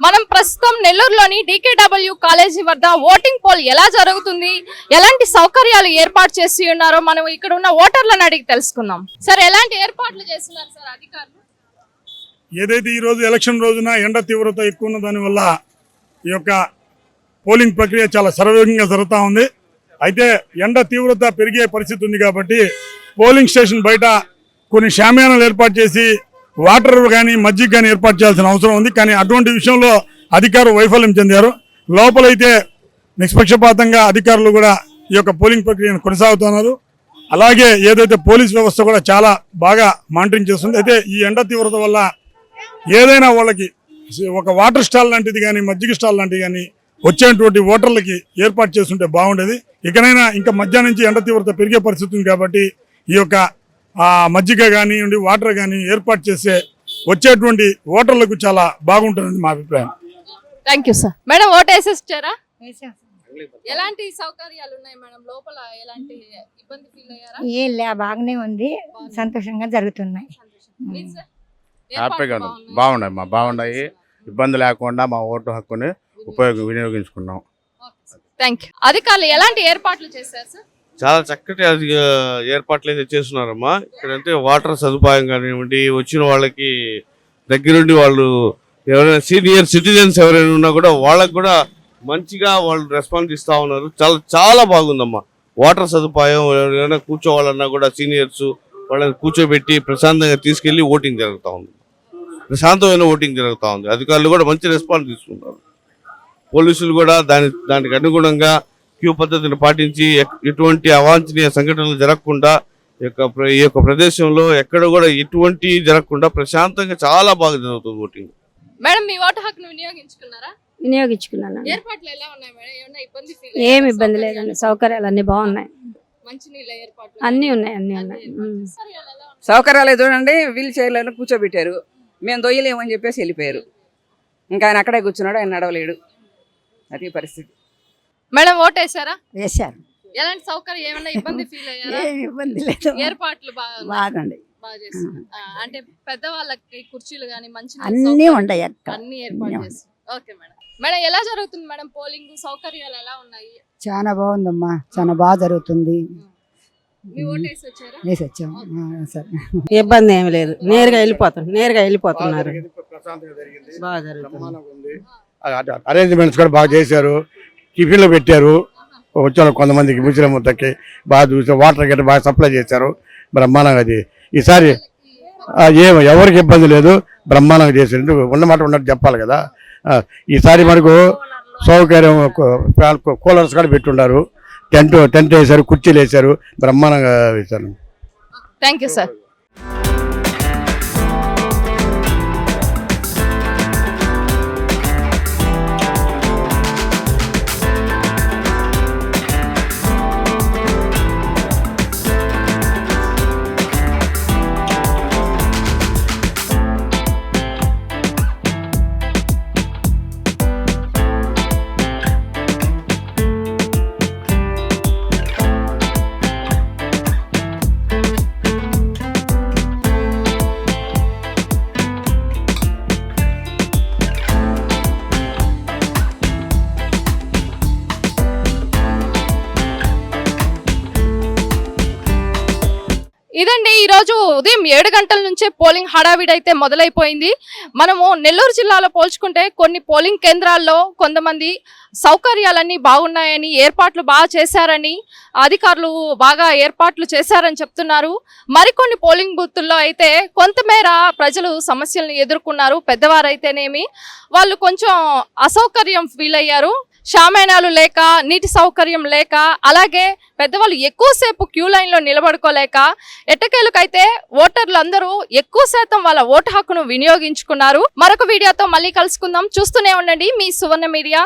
మనం ప్రస్తుతం నెల్లూరులోని DKW కాలేజీ వద్ద ఓటింగ్ పోల్ ఎలా జరుగుతుంది, ఎలాంటి సౌకర్యాలు ఏర్పాటు చేసి ఉన్నారో మనం ఇక్కడ ఉన్న ఓటర్లను అడిగి తెలుసుకుందాం. సార్, ఎలాంటి ఏర్పాట్లు చేస్తున్నారు సార్ అధికారులు? ఏదైతే ఈ రోజు ఎలక్షన్ రోజున ఎండ తీవ్రత ఎక్కువ ఉన్న దానివల్ల ఈ యొక్క పోలింగ్ ప్రక్రియ చాలా శరవేగంగా జరుగుతూ ఉంది. అయితే ఎండ తీవ్రత పెరిగే పరిస్థితి ఉంది కాబట్టి పోలింగ్ స్టేషన్ బయట కొన్ని షామియానాలు ఏర్పాటు చేసి వాటర్ కానీ మజ్జిగ కానీ ఏర్పాటు చేయాల్సిన అవసరం ఉంది. కానీ అటువంటి విషయంలో అధికారులు వైఫల్యం చెందారు. లోపలైతే నిష్పక్షపాతంగా అధికారులు కూడా ఈ యొక్క పోలింగ్ ప్రక్రియను కొనసాగుతున్నారు. అలాగే ఏదైతే పోలీస్ వ్యవస్థ కూడా చాలా బాగా మానిటరింగ్ చేస్తుంది. అయితే ఈ ఎండ తీవ్రత వల్ల ఏదైనా వాళ్ళకి ఒక వాటర్ స్టాల్ లాంటిది కానీ మజ్జిగ స్టాల్ లాంటిది కానీ వచ్చేటువంటి ఓటర్లకి ఏర్పాటు చేస్తుంటే బాగుండేది. ఇకనైనా ఇంకా మధ్యాహ్నం నుంచి ఎండ తీవ్రత పెరిగే పరిస్థితి ఉంది కాబట్టి ఈ యొక్క మజ్జిగ కానీ వాటర్ కానీ ఏర్పాటు చేస్తే వచ్చేటువంటి ఓటర్లకు చాలా బాగుంటుందని మా అభిప్రాయం. Thank you sir. Madam, vote వేసేసారా? ఎలాంటి సౌకర్యాలు ఉన్నాయి మేడం? లోపల ఎలాంటి ఇబ్బంది ఫీల్ అయ్యారా? ఏం లే, బాగానే ఉంది, సంతోషంగా జరుగుతున్నాయి. హ్యాపీగా బాగున్నాయి. ఇబ్బంది లేకుండా మా ఓటు హక్కుని వినియోగించుకున్నాం. Thank you. అధికారులు ఎలాంటి ఏర్పాట్లు చేశారు సార్? చాలా చక్కటి ఏర్పాట్లు అయితే చేస్తున్నారమ్మా. ఇక్కడంటే వాటర్ సదుపాయం కానివ్వండి, వచ్చిన వాళ్ళకి దగ్గరుండి వాళ్ళు ఎవరైనా సీనియర్ సిటిజన్స్ ఎవరైనా ఉన్నా కూడా వాళ్ళకి కూడా మంచిగా వాళ్ళు రెస్పాన్స్ ఇస్తూ ఉన్నారు. చాలా చాలా బాగుందమ్మా. వాటర్ సదుపాయం ఎవరైనా కూర్చోవాలన్నా కూడా సీనియర్స్ వాళ్ళని కూర్చోబెట్టి ప్రశాంతంగా తీసుకెళ్లి ఓటింగ్ జరుగుతూ ఉంది. ప్రశాంతమైన ఓటింగ్ జరుగుతూ ఉంది. అధికారులు కూడా మంచి రెస్పాన్స్ తీసుకుంటారు. పోలీసులు కూడా దానికి అనుగుణంగా క్యూ పద్ధతిని పాటించి ఎటువంటి అవాంఛనీయ సంఘటనలు జరగకుండా ఈ యొక్క ప్రదేశంలో ఎక్కడ కూడా ఎటువంటి జరగకుండా ప్రశాంతంగా చాలా బాగా జరుగుతుంది ఓటింగ్. మేడం, మీ ఓటు హక్కును వినియోగించుకున్నారా? వినియోగించుకున్నాను. ఏర్పాట్లు ఎలా ఉన్నాయి మేడం? ఏమైనా ఇబ్బంది ఫీల్ ఏం ఇబ్బంది లేదండి, సౌకర్యాలు అన్ని బాగున్నాయి. మంచినీళ్ళ ఏర్పాట్లు అన్ని ఉన్నాయి, అన్ని ఉన్నాయి. సౌకర్యాలు చూడండి, వీల్ చైర్లను కూర్చోబెట్టారు. మేము దొయ్యలేమని చెప్పేసి వెళ్ళిపోయారు. ఇంకా ఆయన అక్కడే కూర్చున్నాడు, ఆయన నడవలేడు. అది పరిస్థితి. మేడం, ఓటు వేసారా? వేశారు. ఎలాంటి సౌకర్యం, ఏమైనా ఇబ్బంది ఫీల్ అయ్యారా? ఏం ఇబ్బంది లేదు, ఏర్పాట్లు బాగుంది. బాగా చేస్తారు. అంటే పెద్దవాళ్ళకి కుర్చీలు గానీ మంచి అన్ని ఉన్నాయి, అన్ని ఏర్పాటు చేస్తారు. Okay madam. మేడం, ఎలా జరుగుతుంది మేడం పోలింగ్? సౌకర్యాలు ఎలా ఉన్నాయి? చాలా బాగుందమ్మా, చాలా బాగా జరుగుతుంది. మీ ఓటు వేసి వచ్చారా? వేసి వచ్చాము. సరే, ఇబ్బంది ఏమి లేదు, నేరుగా వెళ్ళిపోతున్నారు. బాగా జరుగుతుంది. అరేంజ్మెంట్స్ కూడా బాగా చేశారు. టిఫిన్లు పెట్టారు. వచ్చారు కొంతమందికి ముస్లిం ముద్దకి బాగా చూసారు. వాటర్ గట్రా బాగా సప్లై చేశారు. బ్రహ్మాండంగా అది ఈసారి ఎవరికి ఇబ్బంది లేదు, బ్రహ్మాండంగా చేశారు. ఎందుకు ఉన్నమాట ఉన్నట్టు చెప్పాలి కదా. ఈసారి మనకు సౌకర్యం కూలర్స్ కూడా పెట్టున్నారు. టెంట్ వేశారు, కుర్చీలు వేశారు, బ్రహ్మాండంగా వేశారు. Thank you sir. ఇదండి, ఈరోజు ఉదయం 7 గంటల నుంచే పోలింగ్ హడావిడి అయితే మొదలైపోయింది. మనము నెల్లూరు జిల్లాలో పోల్చుకుంటే కొన్ని పోలింగ్ కేంద్రాల్లో కొంతమంది సౌకర్యాలన్నీ బాగున్నాయని, ఏర్పాట్లు బాగా చేశారని, అధికారులు బాగా ఏర్పాట్లు చేశారని చెప్తున్నారు. మరికొన్ని పోలింగ్ బూతుల్లో అయితే కొంతమేర ప్రజలు సమస్యలను ఎదుర్కొన్నారు. పెద్దవారైతేనేమి వాళ్ళు కొంచెం అసౌకర్యం ఫీల్ అయ్యారు. షామేనాలు లేక, నీటి సౌకర్యం లేక, అలాగే పెద్దవాళ్ళు ఎక్కువసేపు క్యూ లైన్లో నిలబడుకోలేక ఎట్టకేలకైతే ఓటర్లు అందరూ ఎక్కువ శాతం వాళ్ళ ఓటు హక్కును వినియోగించుకున్నారు. మరొక వీడియోతో మళ్ళీ కలుసుకుందాం. చూస్తూనే ఉండండి మీ సువర్ణ మీడియా.